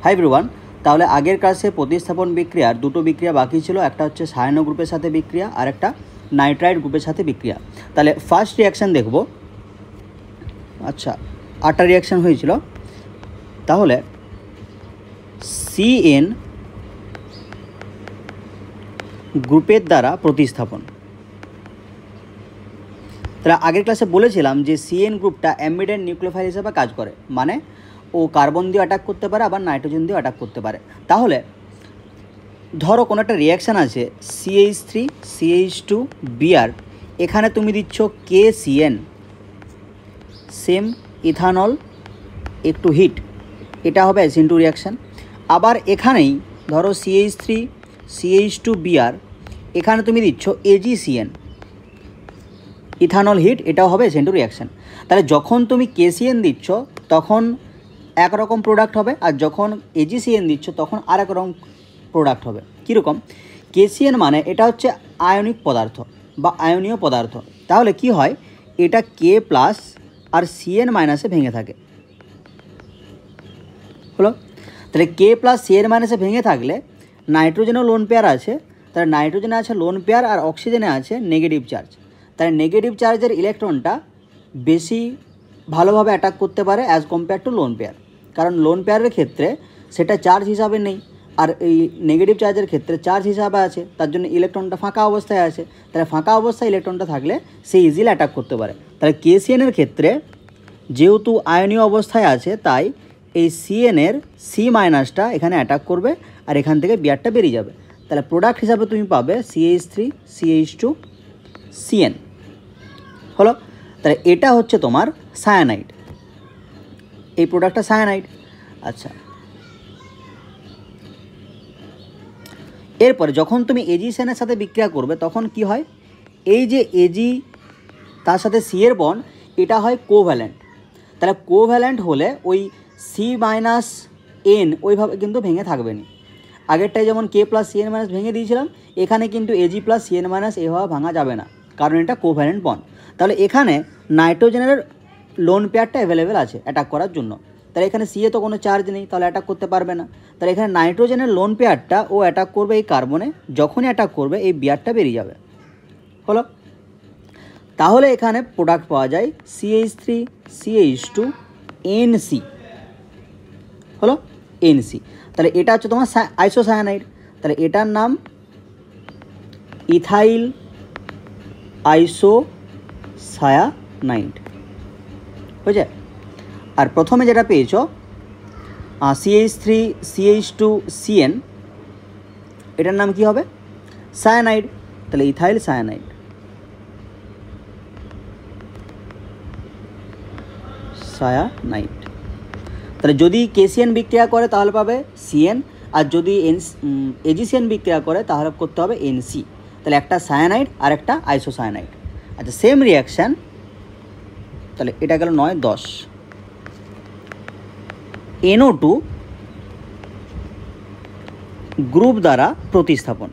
Hi everyone, তাহলে আগের ক্লাসে প্রতিস্থাপন বিক্রিয়ার দুটো বিক্রিয়া বাকি ছিল। একটা হচ্ছে সায়ানো গ্রুপের সাথে বিক্রিয়া আর একটা নাইট্রাইট গ্রুপের সাথে বিক্রিয়া। তাহলে ফার্স্ট রিয়াকশান দেখব। আচ্ছা, 8টা রিয়াকশান হয়েছিল। তাহলে CN গ্রুপের দ্বারা প্রতিস্থাপন। তাহলে আগের ক্লাসে বলেছিলাম যে CN গ্রুপটা অ্যামিডেন্ট নিউক্লিওফাইল হিসেবে কাজ করে, মানে ও কার্বন দিয়ে অ্যাটাক করতে পারে আবার নাইট্রোজেন দিয়ে অ্যাটাক করতে পারে। তাহলে ধরো কোনো একটা রিয়াকশান আছে CH3 CH2 Br, এখানে তুমি দিচ্ছ KCN, সেম ইথানল একটু হিট, এটা হবে অ্যাসিন্টু রিয়াকশান। আবার এখানেই ধরো CH3 CH2 Br, এখানে তুমি দিচ্ছ AgCN, ইথানল হিট, এটাও হবে অ্যাসিন্টু রিয়াকশান। তাহলে যখন তুমি KCN দিচ্ছ তখন একরকম প্রোডাক্ট হবে, আর যখন AgCN দিচ্ছ তখন আর এক রকম প্রোডাক্ট হবে। কীরকম? KCN মানে এটা হচ্ছে আয়নিক পদার্থ বা আয়নীয় পদার্থ। তাহলে কি হয়, এটা K প্লাস আর CN মাইনাসে ভেঙে থাকে, হলো। তাহলে K প্লাস CN মাইনাসে ভেঙে থাকলে নাইট্রোজেনও লোন পেয়ার আছে, তাহলে নাইট্রোজেনে আছে লোন পেয়ার আর অক্সিজেনে আছে নেগেটিভ চার্জ। তাহলে নেগেটিভ চার্জের ইলেকট্রনটা বেশি ভালোভাবে অ্যাটাক করতে পারে as compare to lone pair, কারণ লোন পেয়ারের ক্ষেত্রে সেটা চার্জ হিসাবে নেই, আর এই নেগেটিভ চার্জের ক্ষেত্রে চার্জ হিসাবে আছে, তার জন্য ইলেকট্রনটা ফাঁকা অবস্থায় আছে। তাহলে ফাঁকা অবস্থায় ইলেকট্রনটা থাকলে সে ইজিলি অ্যাটাক করতে পারে। তাহলে KCN-এর ক্ষেত্রে যেহেতু আয়নীয় অবস্থায় আছে, তাই এই CN-এর C মাইনাসটা এখানে অ্যাটাক করবে আর এখান থেকে বিয়ারটা বেরিয়ে যাবে। তাহলে প্রোডাক্ট হিসাবে তুমি পাবে CH3 CH2 CN, হলো। তাহলে এটা হচ্ছে তোমার সায়ানাইড, এই প্রোডাক্টটা সায়ানাইড। আচ্ছা, এরপরে যখন তুমি AgCN-এর সাথে বিক্রিয়া করবে তখন কি হয়, এই যে Ag তার সাথে C এর বন্ড, এটা হয় কোভ্যালেন্ট। তাহলে কোভ্যালেন্ট হলে ওই C মাইনাস N ওইভাবে কিন্তু ভেঙে থাকবে না। আগেরটাই যেমন K প্লাস CN মাইনাস ভেঙে দিয়েছিলাম, এখানে কিন্তু Ag প্লাস CN মাইনাস এভাবে ভাঙা যাবে না, কারণ এটা কোভ্যালেন্ট বন্ড। তাহলে এখানে নাইট্রোজেনের লোন পেয়ারটা অ্যাভেলেবেল আছে অ্যাটাক করার জন্য। তাহলে এখানে C এ তো কোনো চার্জ নেই, তাহলে অ্যাটাক করতে পারবে না। তাহলে এখানে নাইট্রোজেনের লোন পেয়ারটা ও অ্যাটাক করবে এই কার্বনে, যখনই অ্যাটাক করবে এই বিয়ারটা বেরিয়ে যাবে, হলো। তাহলে এখানে প্রোডাক্ট পাওয়া যায় CH3 CH2 NC, হলো NC। তাহলে এটা হচ্ছে তোমার আইসোসায়ানাইড। তাহলে এটার নাম ইথাইল আইসোসায়ানাইড হয়েছে। আর প্রথমে যেটা পেয়েছ CH3 CH2 CN, এটার নাম কি হবে? সায়ানাইড। তাহলে ইথাইল সায়ানাইড, সায়ানাইড। তাহলে যদি KCN বিক্রিয়া করে তাহলে পাবে CN, আর যদি AgCN বিক্রিয়া করে তাহলে করতে হবে NC। তাহলে একটা সায়ানাইড আর একটা আইসোসায়ানাইড। আচ্ছা, সেম রিয়াকশান, তাহলে এটা গেল 9 10। NO2 গ্রুপ দ্বারা প্রতিস্থাপন।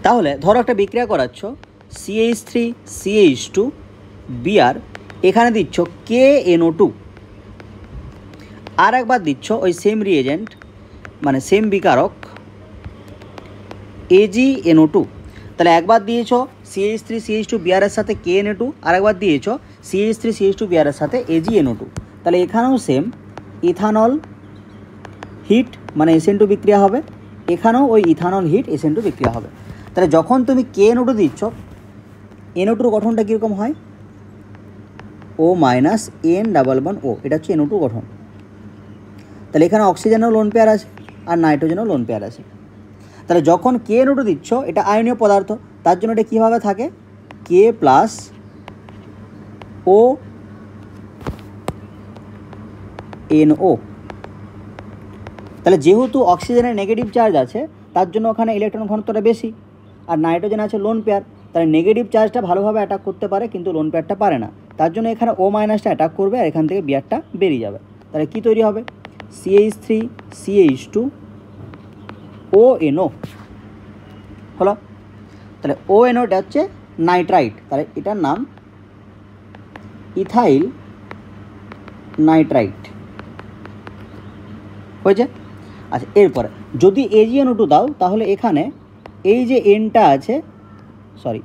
তাহলে ধরো একটা বিক্রিয়া করাচ্ছ CH3 CH2 Br, এখানে দিচ্ছ KNO2, আর একবার দিচ্ছ ওই সেম রিয়েজেন্ট মানে সেম বিকারক AgNO2। তাহলে একবার দিয়েছ CH3 CH2 Br এর সাথে KNO2, আর একবার দিয়েছ CH3 CH2 Br এর সাথে AgNO2। তাহলে এখানেও সেম ইথানল হিট মানে SN2 বিক্রিয়া হবে, এখানেও ওই ইথানল হিট SN2 বিক্রিয়া হবে। তাহলে যখন তুমি KNO2 দিচ্ছ, NO2 গঠনটা কীরকম হয়? O minus N double bond O, এটা হচ্ছে NO2 গঠন। তাহলে এখানে অক্সিজেনও লোন পেয়ার আছে আর নাইট্রোজেনও লোন পেয়ার আছে। তাহলে যখন KNO2 দিচ্ছ, এটা আয়নীয় পদার্থ, তার জন্য এটা কীভাবে থাকে? K plus O NO। তাহলে যেহেতু অক্সিজেনের নেগেটিভ চার্জ আছে, তার জন্য ওখানে ইলেকট্রন ঘনত্বটা বেশি, আর নাইট্রোজেন আছে লোন পেয়ার, তাহলে নেগেটিভ চার্জটা ভালোভাবে অ্যাটাক করতে পারে কিন্তু লোন পেয়ারটা পারে না, তার জন্য এখানে O মাইনাসটা অ্যাটাক করবে আর এখান থেকে বিয়ারটা বেরিয়ে যাবে। তাহলে কী তৈরি হবে? CH3 CH2 ONO, হলো। তাহলে ONOটা হচ্ছে নাইট্রাইট, তাহলে এটার নাম ইথাইল নাইট্রাইট হয়েছে। আচ্ছা, এরপরে যদি AgNO2 দাও তাহলে এখানে এই যে এনটা আছে, sorry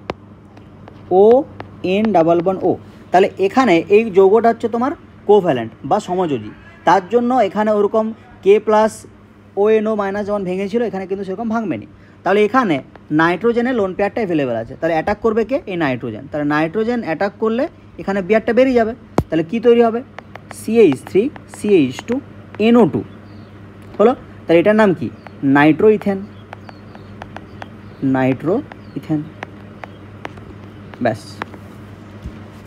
ON double bond O, তাহলে এখানে এই যৌগটা হচ্ছে তোমার কোভ্যালেন্ট বা সমযোজী, তার জন্য এখানে ওরকম K প্লাস ONO মাইনাস যেমন ভেঙেছিল এখানে কিন্তু সেরকম ভাঙবে না। তাহলে এখানে নাইট্রোজেনের লোন পেয়ারটা অ্যাভেলেবেল আছে, তাহলে অ্যাটাক করবে কে? এই নাইট্রোজেন। তাহলে নাইট্রোজেন অ্যাটাক করলে এখানে বিয়ারটা বেরিয়ে যাবে, তাহলে কি তৈরি হবে? CH3 CH2 NO2 হলো। তাহলে এটার নাম কি? Nitro ethane. নাইট্রো ইথেন, ব্যাস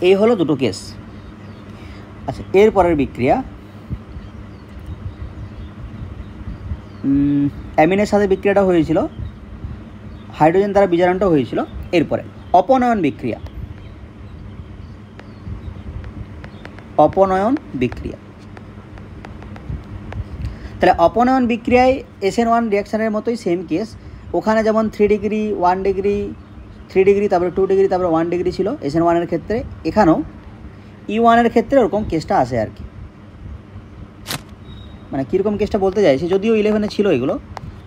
এই হলো দুটো কেস। আচ্ছা, এরপরের বিক্রিয়া অ্যামিনের সাথে বিক্রিয়াটা হয়েছিল, হাইড্রোজেন দ্বারা বিজারণটা হয়েছিল। এরপরে অপনয়ন বিক্রিয়া। অপনয়ন বিক্রিয়া, তাহলে অপনয়ন বিক্রিয়ায় SN1 রিয়াকশানের মতোই সেম কেস। ওখানে যেমন 3 ডিগ্রি 1 ডিগ্রি 3 ডিগ্রি তারপরে 2 ডিগ্রি তারপরে 1 ডিগ্রি ছিল SN1-এর ক্ষেত্রে, এখানেও E1-এর ক্ষেত্রে ওরকম কেসটা আসে আর কি। মানে কীরকম কেসটা বলতে চাইছি, যদিও 11-এ ছিল এগুলো।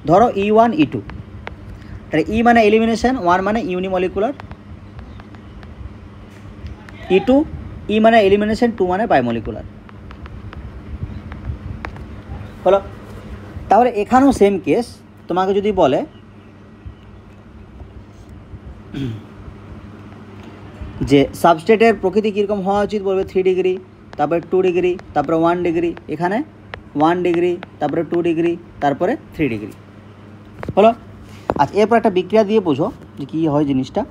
ধরো E1 E2, তাহলে E মানে এলিমিনেশন, 1 মানে ইউনিমলিকুলার, E2 E মানে এলিমিনেশন, 2 মানে বায়োমলিকুলার হলো। তাহলে এখানেও সেম কেস। তোমাকে যদি বলে যে সাবস্ট্রেটের প্রকৃতি কীরকম হওয়া উচিত, বলবে 3 ডিগ্রি তারপরে 2 ডিগ্রি তারপরে 1 ডিগ্রি, এখানে 1 ডিগ্রি তারপরে 2 ডিগ্রি তারপরে 3 ডিগ্রি হলো। আচ্ছা, এরপর একটা বিক্রিয়া দিয়ে বোঝো যে কী হয় জিনিসটা।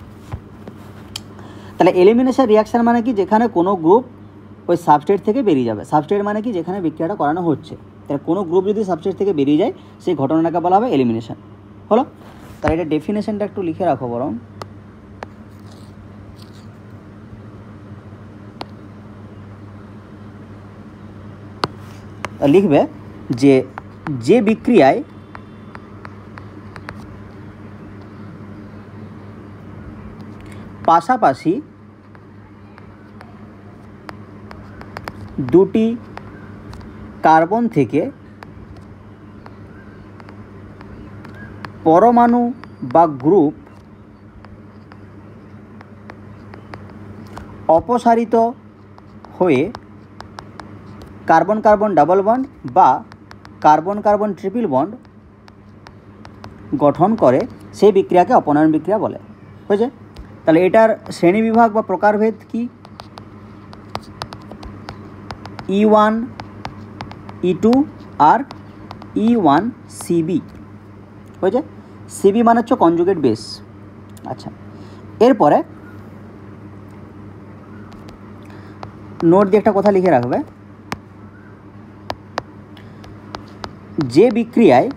তাহলে এলিমিনেশন রিয়াকশান মানে কি? যেখানে কোনো গ্রুপ ওই সাবস্ট্রেট থেকে বেরিয়ে যাবে। সাবস্ট্রেট মানে কি? যেখানে বিক্রিয়াটা করানো হচ্ছে। তাহলে কোনো গ্রুপ যদি সাবস্ট্রেট থেকে বেরিয়ে যায় সেই ঘটনাটাকে বলা হবে এলিমিনেশন হলো। তাহলে এটা ডেফিনেশনটা একটু লিখে রাখো বরং। লিখবে যে যে বিক্রিয়ায় পাশাপাশি দুটি কার্বন থেকে পরমাণু বা গ্রুপ অপসারিত হয়ে কার্বন কার্বন ডাবল বন্ড বা কার্বন কার্বন ট্রিপল বন্ড গঠন করে সেই বিক্রিয়াকে অপনয়ন বিক্রিয়া বলে। হয়েছে? তাহলে এটার শ্রেণীবিভাগ বা প্রকারভেদ কি? E1 E2 আর E1 CB হয়েছে। CB মানে হচ্ছে কনজুগেট বেস। আচ্ছা, এরপরে নোট দিয়ে একটা কথা লিখে রাখবে, যে বিক্রিয়ায়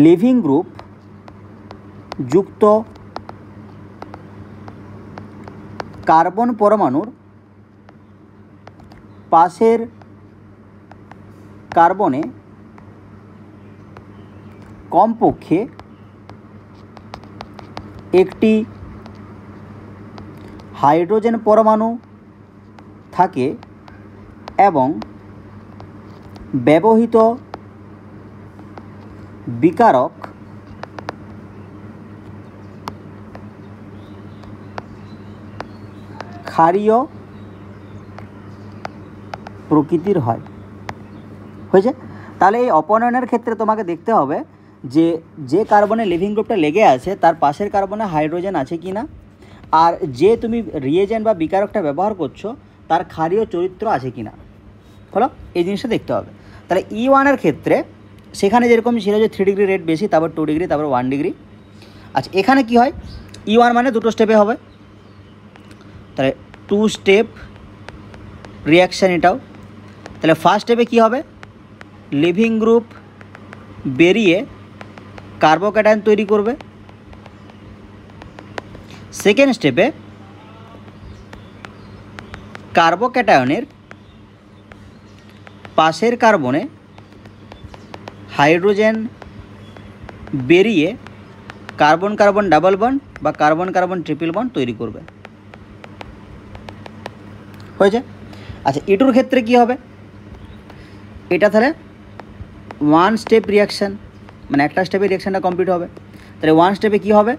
লিভিং গ্রুপ যুক্ত কার্বন পরমাণুর পাশের কার্বনে কমপক্ষে একটি হাইড্রোজেন পরমাণু থাকে এবং ব্যবহৃত বিকারক ক্ষারীয় প্রকৃতির হয়। হয়েছে? তাহলে এই অপনয়নের ক্ষেত্রে তোমাকে দেখতে হবে যে যে কার্বনে লিভিং গ্রুপটা লেগে আছে তার পাশের কার্বনে হাইড্রোজেন আছে কি না, আর যে তুমি রিয়েজেন্ট বা বিকারকটা ব্যবহার করছো তার ক্ষারীয় চরিত্র আছে কি না হলো, এই জিনিসটা দেখতে হবে। তাহলে E1-এর ক্ষেত্রে সেখানে যেরকম ছিল যে 3 ডিগ্রি রেট বেশি, তারপর 2 ডিগ্রি তারপর 1 ডিগ্রি। আচ্ছা, এখানে কি হয়? E1 মানে দুটো স্টেপে হবে, তাহলে 2 স্টেপ রিয়াকশান এটাও। তাহলে ফার্স্ট স্টেপে কী হবে? লিভিং গ্রুপ বেরিয়ে কার্বোক্যাটায়ন তৈরি করবে। সেকেন্ড স্টেপে কার্বোক্যাটায়নের পাশের কার্বনে হাইড্রোজেন বেরিয়ে কার্বন কার্বন ডাবল বন্ড বা কার্বন কার্বন ট্রিপল বন্ড তৈরি করবে। হয়েছে। আচ্ছা E2 এর ক্ষেত্রে কী হবে, এটা তাহলে ওয়ান স্টেপ রিয়াকশান, মানে একটা স্টেপে রিয়াকশানটা কমপ্লিট হবে। তাহলে ওয়ান স্টেপে কী হবে,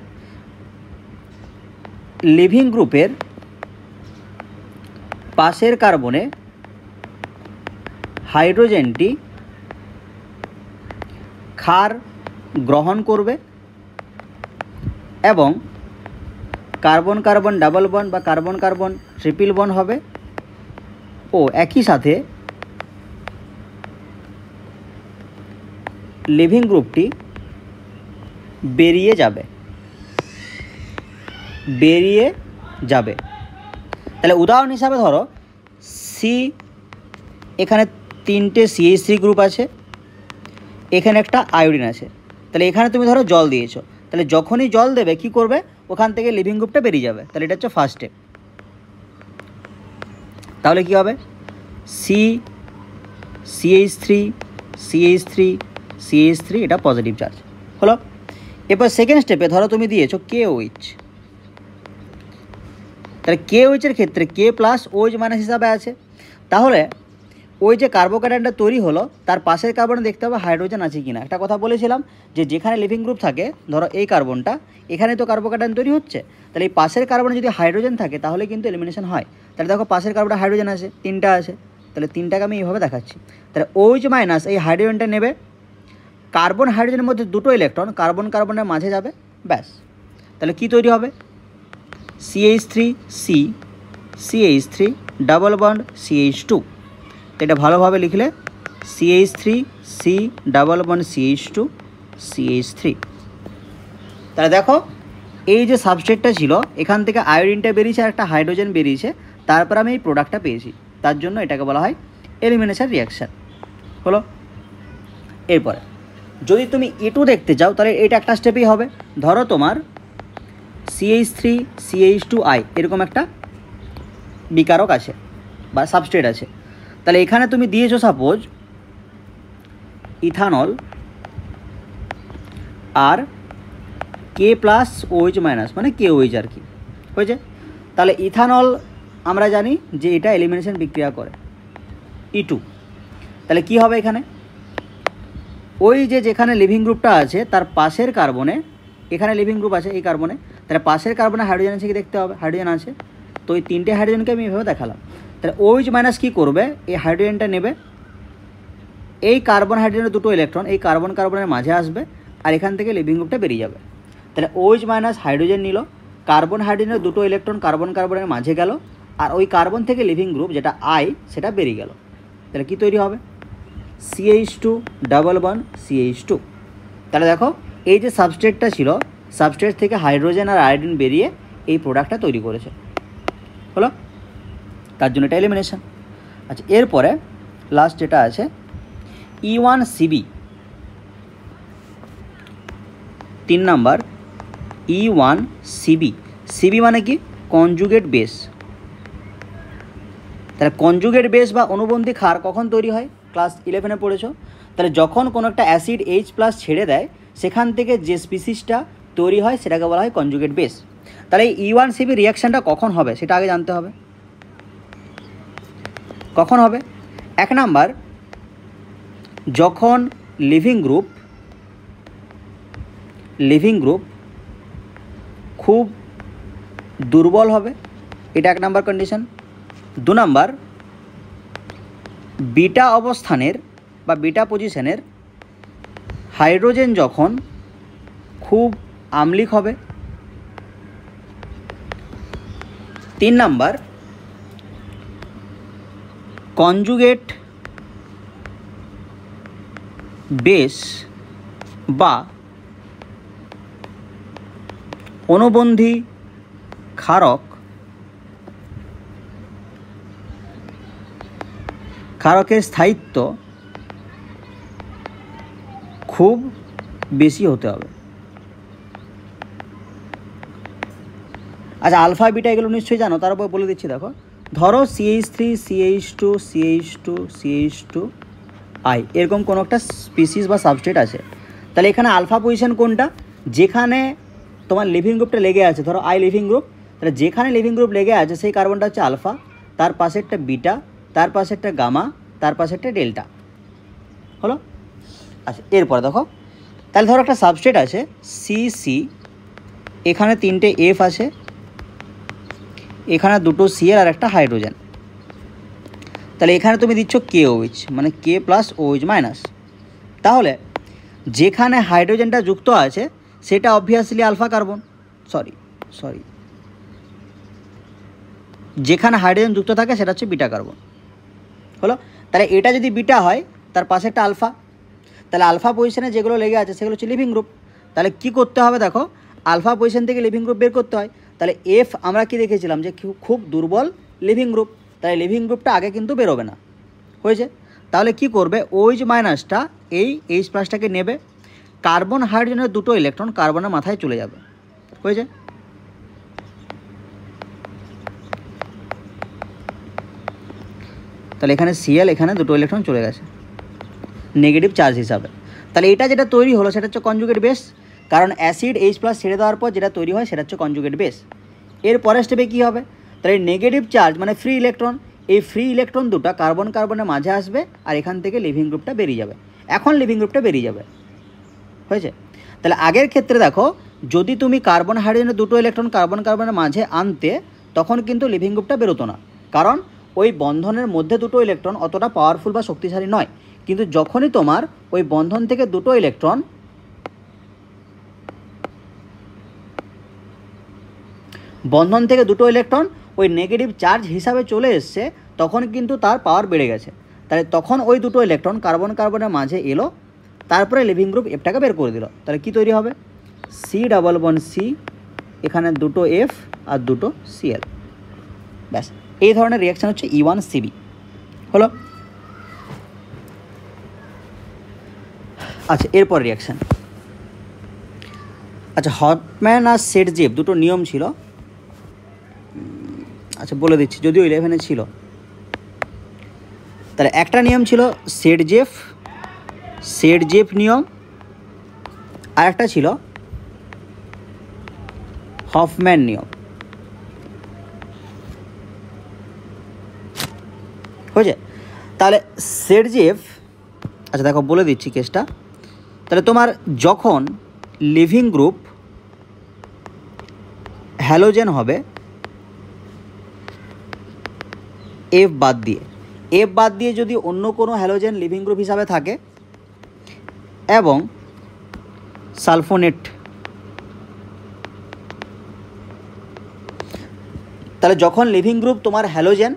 লিভিং গ্রুপের পাশের কার্বনে হাইড্রোজেনটি ক্ষার গ্রহণ করবে এবং কার্বন কার্বন ডাবল বন্ড বা কার্বন কার্বন ট্রিপল বন্ড হবে ও একই সাথে লিভিং গ্রুপটি বেরিয়ে যাবে। তাহলে উদাহরণ হিসাবে ধরো এখানে 3টে CH3 গ্রুপ আছে, এখানে একটা আয়োডিন আছে। তাহলে এখানে তুমি ধরো জল দিয়েছো, তাহলে যখনই জল দেবে কি করবে, ওখান থেকে লিভিং গ্রুপটা বেরিয়ে যাবে। তাহলে এটা হচ্ছে ফার্স্ট স্টেপ। তাহলে কি হবে, CH3 এটা পজিটিভ চার্জ হলো। এরপর সেকেন্ড স্টেপে ধরো তুমি দিয়েছো KOH, তাহলে KOH এর ক্ষেত্রে K প্লাস OH মাইনাস হিসাবে আছে। তাহলে ওই যে কার্বোক্যাটায়নটা তৈরি হলো তার পাশের কার্বনে দেখতে হবে হাইড্রোজেন আছে কি না। একটা কথা বলেছিলাম যে যেখানে লিভিং গ্রুপ থাকে, ধরো এই কার্বনটা, এখানে তো কার্বোক্যাটায়ন তৈরি হচ্ছে, তাহলে এই পাশের কার্বনে যদি হাইড্রোজেন থাকে তাহলে কিন্তু এলিমিনেশন হয়। তাহলে দেখো পাশের কার্বনে হাইড্রোজেন আছে, 3টা আছে, তাহলে 3টাকে আমি এইভাবে দেখাচ্ছি। তাহলে OH মাইনাস এই হাইড্রোজেনটা নেবে, কার্বন হাইড্রোজেনের মধ্যে 2টো ইলেকট্রন কার্বন কার্বনের মাঝে যাবে, ব্যাস। তাহলে কি তৈরি হবে, CH3 ডাবল বন্ড CH2। এটা ভালোভাবে লিখলে CH3 ডাবল বন্ড CH2 তাহলে দেখো এই যে সাবস্ট্রেটটা ছিল, এখান থেকে আয়োডিনটা বেরিয়েছে আর একটা হাইড্রোজেন বেরিয়েছে, তারপর আমি এই প্রোডাক্টটা পেয়েছি, তার জন্য এটাকে বলা হয় এলিমিনেশন রিয়াকশান হলো। এরপরে যদি তুমি E2 দেখতে চাও তাহলে এটা একটা স্টেপেই হবে। ধরো তোমার CH3CH2I এরকম একটা বিকারক আছে বা সাবস্ট্রেট আছে, তাহলে এখানে তুমি দিয়েছো সাপোজ ইথানল আর K প্লাস OH মাইনাস, মানে KOH আর কি হয়েছে। তাহলে ইথানল আমরা জানি যে এটা এলিমিনেশন বিক্রিয়া করে E2। তাহলে কি হবে, এখানে ওই যে যেখানে লিভিং গ্রুপটা আছে তার পাশের কার্বনে, এখানে লিভিং গ্রুপ আছে এই কার্বনে, তাহলে পাশের কার্বনে হাইড্রোজেন আছে কি দেখতে হবে, হাইড্রোজেন আছে, তো এই 3টে হাইড্রোজেনকে আমি এভাবে দেখালাম। তাহলে OH মাইনাস কী করবে, এই হাইড্রোজেনটা নেবে, এই কার্বন হাইড্রোজেনের 2টো ইলেকট্রন এই কার্বন কার্বনের মাঝে আসবে আর এখান থেকে লিভিং গ্রুপটা বেরিয়ে যাবে। তাহলে OH মাইনাস হাইড্রোজেন নিল, কার্বন হাইড্রোজেনের 2টো ইলেকট্রন কার্বন কার্বনের মাঝে গেল, আর ওই কার্বন থেকে লিভিং গ্রুপ যেটা I সেটা বেরিয়ে গেল। তাহলে কি তৈরি হবে, CH2 ডাবল বন্ড CH2। তাহলে দেখো এই যে সাবস্ট্রেটটা ছিল, সাবস্ট্রেট থেকে হাইড্রোজেন আর আয়োডিন বেরিয়ে এই প্রোডাক্টটা তৈরি করেছে হলো, তার জন্য এটা এলিমিনেশন। আচ্ছা এরপরে লাস্ট যেটা আছে E1CB, 3 নাম্বার E1CB। CB মানে কি, কনজুগেট বেস। তাহলে কনজুগেট বেস বা অনুবন্ধী ক্ষার কখন তৈরি হয়, ক্লাস 11-এ পড়েছো। তাহলে যখন কোনো একটা অ্যাসিড H+ ছেড়ে দেয় সেখান থেকে যে স্পিসিসটা তৈরি হয় সেটাকে বলা হয় কনজুগেট বেস। তাহলে এই E1CB রিয়াকশানটা কখন হবে সেটা আগে জানতে হবে। কখন হবে, 1 নাম্বার যখন লিভিং গ্রুপ খুব দুর্বল হবে, এটা 1 নাম্বার কন্ডিশন। 2 নাম্বার বিটা অবস্থানের বা বিটা পজিশনের হাইড্রোজেন যখন খুব আম্লিক হবে। 3 নাম্বার কনজুগেট বেস বা অনুবন্ধী ক্ষারকের স্থায়িত্ব খুব বেশি হতে হবে। আচ্ছা আলফা বিটা এগুলো নিশ্চয়ই জানো, তার উপর বলে দিচ্ছি। দেখো ধরো CH3CH2CH2CH2I এরকম কোনো একটা স্পিসিস বা সাবস্ট্রেট আছে, তাহলে এখানে আলফা পজিশন কোনটা, যেখানে তোমার লিভিং গ্রুপটা লেগে আছে, ধরো I লিভিং গ্রুপ, তাহলে যেখানে লিভিং গ্রুপ লেগে আছে সেই কার্বনটা হচ্ছে আলফা, তার পাশে একটা বিটা, তার পাশে একটা গামা, তার পাশে একটা ডেল্টা হলো। আচ্ছা এরপরে দেখো, তাহলে ধরো একটা সাবস্ট্রেট আছে সি, এখানে 3টে এফ আছে, এখানে 2টো সিএল আর একটা হাইড্রোজেন। তাহলে এখানে তুমি দিচ্ছ KOH, মানে K প্লাস OH মাইনাস। তাহলে যেখানে হাইড্রোজেনটা যুক্ত আছে সেটা অবভিয়াসলি আলফা কার্বন, সরি যেখানে হাইড্রোজেন যুক্ত থাকে সেটা হচ্ছে বিটা কার্বন হলো। তাহলে এটা যদি বিটা হয় তার পাশে একটা আলফা, তাহলে আলফা পজিশনে যেগুলো লেগে আছে সেগুলো হচ্ছে লিভিং গ্রুপ। তাহলে কি করতে হবে দেখো, আলফা পজিশন থেকে লিভিং গ্রুপ বের করতে হয়। তাহলে এফ আমরা কি দেখেছিলাম যে খুব দুর্বল লিভিং গ্রুপ, তাই লিভিং গ্রুপটা আগে কিন্তু বেরোবে না, হয়েছে। তাহলে কি করবে, OH মাইনাসটা এই H প্লাসটাকে নেবে, কার্বন হাইড্রোজেনের 2টো ইলেকট্রন কার্বনের মাথায় চলে যাবে, হয়েছে। তাহলে এখানে Cl, এখানে 2টো ইলেকট্রন চলে গেছে নেগেটিভ চার্জ হিসাবে। তাহলে এটা যেটা তৈরি হলো সেটা হচ্ছে কনজুগেট বেস, কারণ অ্যাসিড H প্লাস ছেড়ে দেওয়ার পর যেটা তৈরি হয় সেটা হচ্ছে কনজুগেট বেস। এর পরের স্টেপে কী হবে, তাহলে নেগেটিভ চার্জ মানে ফ্রি ইলেকট্রন, এই ফ্রি ইলেকট্রন দুটো কার্বন কার্বনের মাঝে আসবে আর এখান থেকে লিভিং গ্রুপটা বেরিয়ে যাবে। এখন লিভিং গ্রুপটা বেরিয়ে যাবে, হয়েছে। তাহলে আগের ক্ষেত্রে দেখো, যদি তুমি কার্বন হাইড্রোজেনের 2টো ইলেকট্রন কার্বন কার্বনের মাঝে আনতে তখন কিন্তু লিভিং গ্রুপটা বেরোতো না, কারণ ওই বন্ধনের মধ্যে 2টো ইলেকট্রন অতটা পাওয়ারফুল বা শক্তিশালী নয়। কিন্তু যখনই তোমার ওই বন্ধন থেকে 2টো ইলেকট্রন ওই নেগেটিভ চার্জ হিসাবে চলে এসছে তখন কিন্তু তার পাওয়ার বেড়ে গেছে। তাহলে তখন ওই 2টো ইলেকট্রন কার্বন কার্বনের মাঝে এলো, তারপরে লিভিং গ্রুপ এফটাকে বের করে দিল। তাহলে কি তৈরি হবে, C+C, এখানে 2টো F আর 2টো Cl, ব্যাস। এই ধরনের রিয়াকশান হচ্ছে E1CB হলো। আচ্ছা এরপর রিয়াকশান, আচ্ছা হফম্যান আর সেটজেভ 2টো নিয়ম ছিল, আচ্ছা বলে দিচ্ছি, যদিও 11-এ ছিল। তাহলে একটা নিয়ম ছিল সেটজেভ নিয়ম, আর একটা ছিল হফম্যান নিয়ম, হয়েছে। তাহলে সেটজেভ, আচ্ছা দেখো বলে দিচ্ছি কেসটা। তাহলে তোমার যখন লিভিং গ্রুপ হ্যালোজেন হবে এফ বাদ দিয়ে যদি অন্য কোনো হ্যালোজেন লিভিং গ্রুপ হিসাবে থাকে এবং সালফোনেট, তাহলে যখন লিভিং গ্রুপ তোমার হ্যালোজেন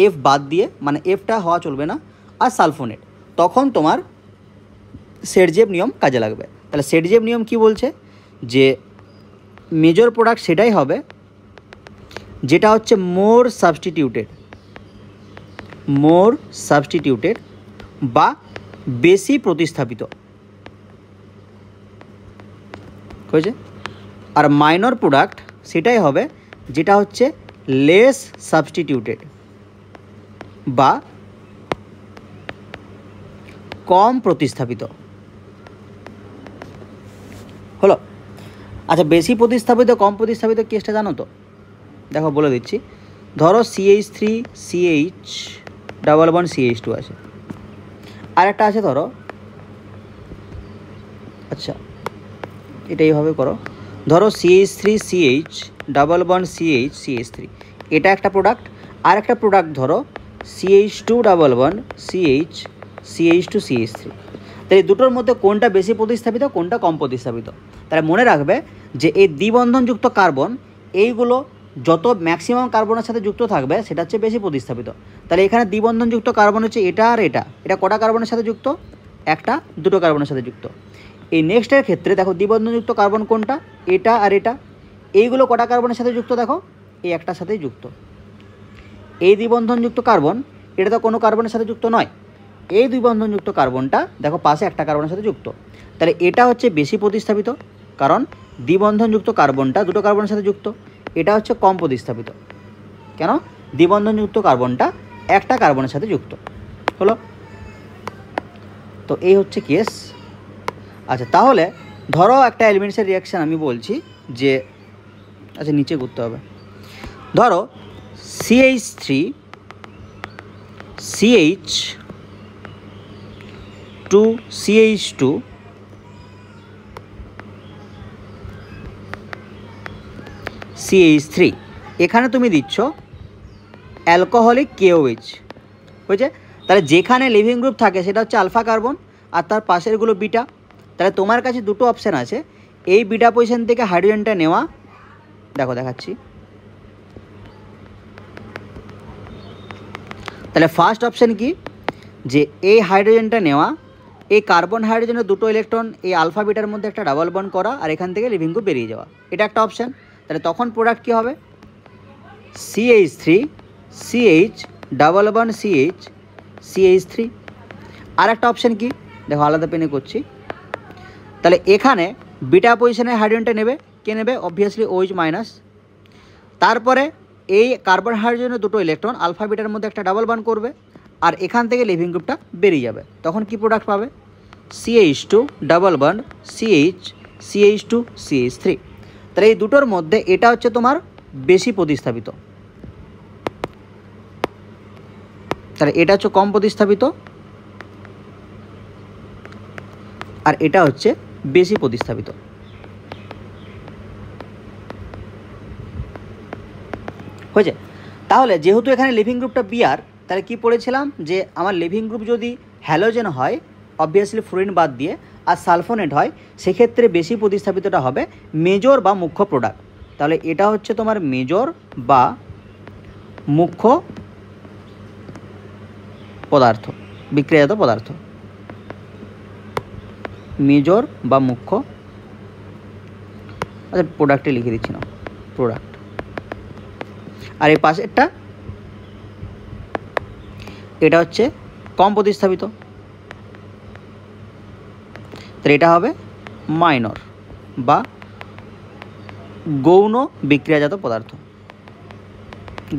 এফ বাদ দিয়ে, মানে এফটা হওয়া চলবে না, আর সালফোনেট, তখন তোমার সেটজেভ নিয়ম কাজে লাগবে। তাহলে সেটজেভ নিয়ম কি বলছে, যে মেজর প্রোডাক্ট সেটাই হবে যেটা হচ্ছে মোর সাবস্টিটিউটেড বা বেশি প্রতিস্থাপিত, হয়েছে। আর মাইনর প্রোডাক্ট সেটাই হবে যেটা হচ্ছে লেস সাবস্টিটিউটেড বা কম প্রতিস্থাপিত হলো। আচ্ছা বেশি প্রতিস্থাপিত কম প্রতিস্থাপিত কেসটা জানো তো, দেখো বলে দিচ্ছি। ধরো CH3CH+CH2 আছে, আর একটা আছে ধরো, আচ্ছা এটাই হবে করো, ধরো CH3CH+CH3, এটা একটা প্রোডাক্ট। আর একটা প্রোডাক্ট ধরো CH2+CH2CH3। তাই দুটোর মধ্যে কোনটা বেশি প্রতিস্থাপিত কোনটা কম প্রতিস্থাপিত। তাহলে মনে রাখবে যে এই দ্বিবন্ধনযুক্ত কার্বন এইগুলো যত ম্যাক্সিমাম কার্বনের সাথে যুক্ত থাকবে সেটা হচ্ছে বেশি প্রতিস্থাপিত। তাহলে এখানে দ্বিবন্ধনযুক্ত কার্বন হচ্ছে এটা আর এটা, এটা কটা কার্বনের সাথে যুক্ত, একটা, 2টো কার্বনের সাথে যুক্ত। এই নেক্সটের ক্ষেত্রে দেখো দ্বিবন্ধনযুক্ত কার্বন কোনটা, এটা আর এটা, এইগুলো কটা কার্বনের সাথে যুক্ত, দেখো এই একটার সাথেই যুক্ত। এই দ্বিবন্ধনযুক্ত কার্বন এটা তো কোনো কার্বনের সাথে যুক্ত নয়, এই দ্বিবন্ধনযুক্ত কার্বনটা দেখো পাশে একটা কার্বনের সাথে যুক্ত। তাহলে এটা হচ্ছে বেশি প্রতিস্থাপিত, কারণ দ্বিবন্ধনযুক্ত কার্বনটা 2টো কার্বনের সাথে যুক্ত। এটা হচ্ছে কম প্রতিস্থাপিত, কেন, দ্বিবন্ধনযুক্ত কার্বনটা একটা কার্বনের সাথে যুক্ত হলো। তো এই হচ্ছে কেস। আচ্ছা তাহলে ধরো একটা এলিমেন্টসের রিয়াকশান আমি বলছি যে, আচ্ছা নিচে করতে হবে, ধরো CH3 CH 2 CH2 CH3 এখানে তুমি দিচ্ছ অ্যালকোহলিক KOH বুঝছে। তাহলে যেখানে লিভিং গ্রুপ থাকে সেটা হচ্ছে আলফা কার্বন আর তার পাশেরগুলো বিটা। তাহলে তোমার কাছে দুটো অপশান আছে, এই বিটা পজিশন থেকে হাইড্রোজেনটা নেওয়া, দেখো দেখাচ্ছি। তাহলে ফার্স্ট অপশান কি, যে এই হাইড্রোজেনটা নেওয়া, এই কার্বন হাইড্রোজেনের দুটো ইলেকট্রন এই আলফা বিটার মধ্যে একটা ডাবল বন্ড করা আর এখান থেকে লিভিং গ্রুপ বেরিয়ে যাওয়া, এটা একটা অপশান। তাহলে তখন প্রোডাক্ট কী হবে, CH3 CH double bond CH CH3। আর একটা অপশান কি, দেখো আলাদা পেনে করছি। তাহলে এখানে বিটা পজিশনের হাইড্রোজেনটা নেবে, কে নেবে, অবভিয়াসলি OH মাইনাস। তারপরে এই কার্বন হাইড্রোজেনের দুটো ইলেকট্রন আলফা বিটার মধ্যে একটা ডাবল বন্ড করবে আর এখান থেকে লিভিং গ্রুপটা বেরিয়ে যাবে। তখন কি প্রোডাক্ট পাবে, CH2 double bond CH CH2 CH3। তাহলে এই দুটোর মধ্যে এটা হচ্ছে তোমার বেশি প্রতিস্থাপিত, তাহলে এটা হচ্ছে কম প্রতিস্থাপিত আর এটা হচ্ছে বেশি প্রতিস্থাপিত হয়েছে। তাহলে যেহেতু এখানে লিভিং গ্রুপটা বিআর, তাহলে কি পড়েছিলাম যে আমার লিভিং গ্রুপ যদি হ্যালোজেন হয় অবভিয়াসলি ফ্লোরিন বাদ দিয়ে আর সালফোনেট হয়, সেক্ষেত্রে বেশি প্রতিস্থাপিতটা হবে মেজর বা মুখ্য প্রোডাক্ট। তাহলে এটা হচ্ছে তোমার মেজর বা মুখ্য পদার্থ, বিক্রিয়াজাত পদার্থ, মেজর বা মুখ্য। আচ্ছা প্রোডাক্টে লিখে দিচ্ছি না, প্রোডাক্ট। আর এই পাশেরটা এটা হচ্ছে কম প্রতিস্থাপিত, তাহলে এটা হবে মাইনর বা গৌণ বিক্রিয়াজাত পদার্থ,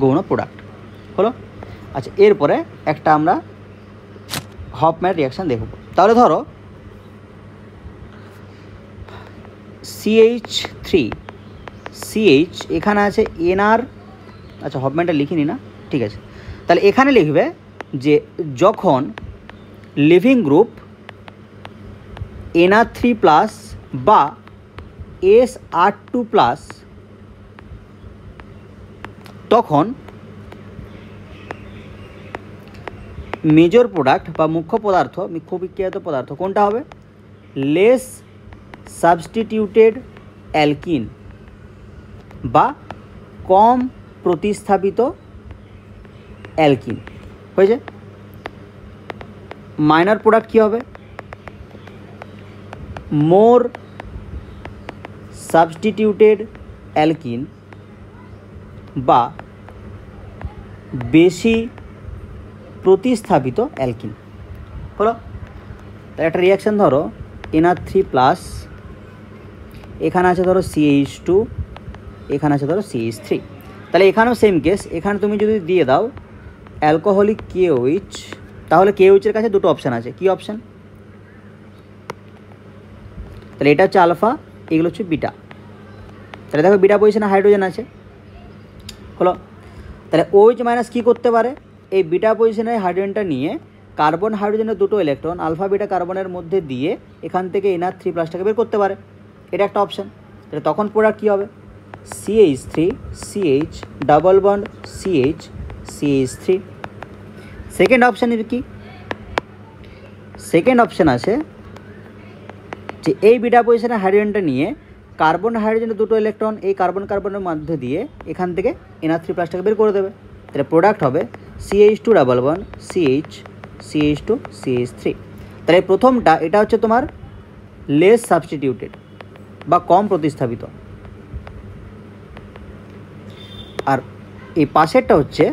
গৌণ প্রোডাক্ট হলো। আচ্ছা এরপরে একটা আমরা হফম্যান রিয়াকশান দেখব। তাহলে ধরো CH3 CH এখানে আছে NR, আচ্ছা হফম্যানটা লিখিনি না, ঠিক আছে। তাহলে এখানে লিখবে যে যখন লিভিং গ্রুপ NR3 প্লাস বা SR2 প্লাস, তখন মেজর প্রোডাক্ট বা মুখ্য পদার্থ, মুখ্য বিক্রিয়াজাত পদার্থ কোনটা হবে, লেস সাবস্টিটিউটেড অ্যালকিন বা কম প্রতিস্থাপিত অ্যালকিন হয়েছে। মাইনর প্রোডাক্ট কী হবে, মোর সাবস্টিটিউটেড অ্যালকিন বা বেশি প্রতিস্থাপিত অ্যালকিন হলো। তাহলে একটা রিয়াকশান ধরো NR3 প্লাস, এখানে আছে ধরো CH2, এখানে আছে ধরো CH3। তাহলে এখানেও সেম কেস, এখানে তুমি যদি দিয়ে দাও অ্যালকোহলিক KOH, তাহলে KOH-এর কাছে দুটো অপশান আছে, কি অপশান, তাহলে এটা হচ্ছে আলফা, এগুলো হচ্ছে বিটা। তাহলে দেখো বিটা পজিশনে হাইড্রোজেন আছে হলো। তাহলে OH মাইনাস কী করতে পারে, এই বিটা পজিশনে হাইড্রোজেনটা নিয়ে কার্বন হাইড্রোজেনের দুটো ইলেকট্রন আলফা বিটা কার্বনের মধ্যে দিয়ে এখান থেকে NR3 প্লাসটাকে বের করতে পারে, এটা একটা অপশান। তাহলে তখন প্রোডাক্ট কী হবে, CH3 CH double bond CH CH3। Second অপশানের কি, সেকেন্ড অপশান আছে যে এই বিটা পজিশনে হাইড্রোজেনটা নিয়ে কার্বন হাইড্রোজেনের দুটো ইলেকট্রন এই কার্বন কার্বনের মধ্যে দিয়ে এখান থেকে NR3 প্লাসটাকে বের করে দেবে। তাহলে প্রোডাক্ট হবে CH2 double bond CH CH2 CH3। তাহলে প্রথমটা এটা হচ্ছে তোমার লেস সাবস্টিটিউটেড বা কম প্রতিস্থাপিত, আর এই পাশেরটা হচ্ছে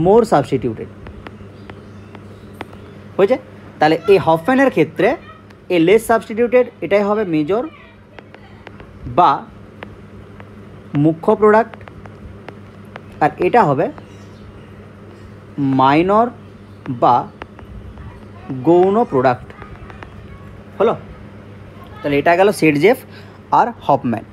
মোর সাবস্টিটিউটেড হয়েছে। তাহলে এই হফম্যানের ক্ষেত্রে এই লেস সাবস্টিটিউটেড এটাই হবে মেজর বা মুখ্য প্রোডাক্ট আর এটা হবে মাইনর বা গৌণ প্রোডাক্ট হলো। তাহলে এটা গেল সেটজেফ আর হফম্যান।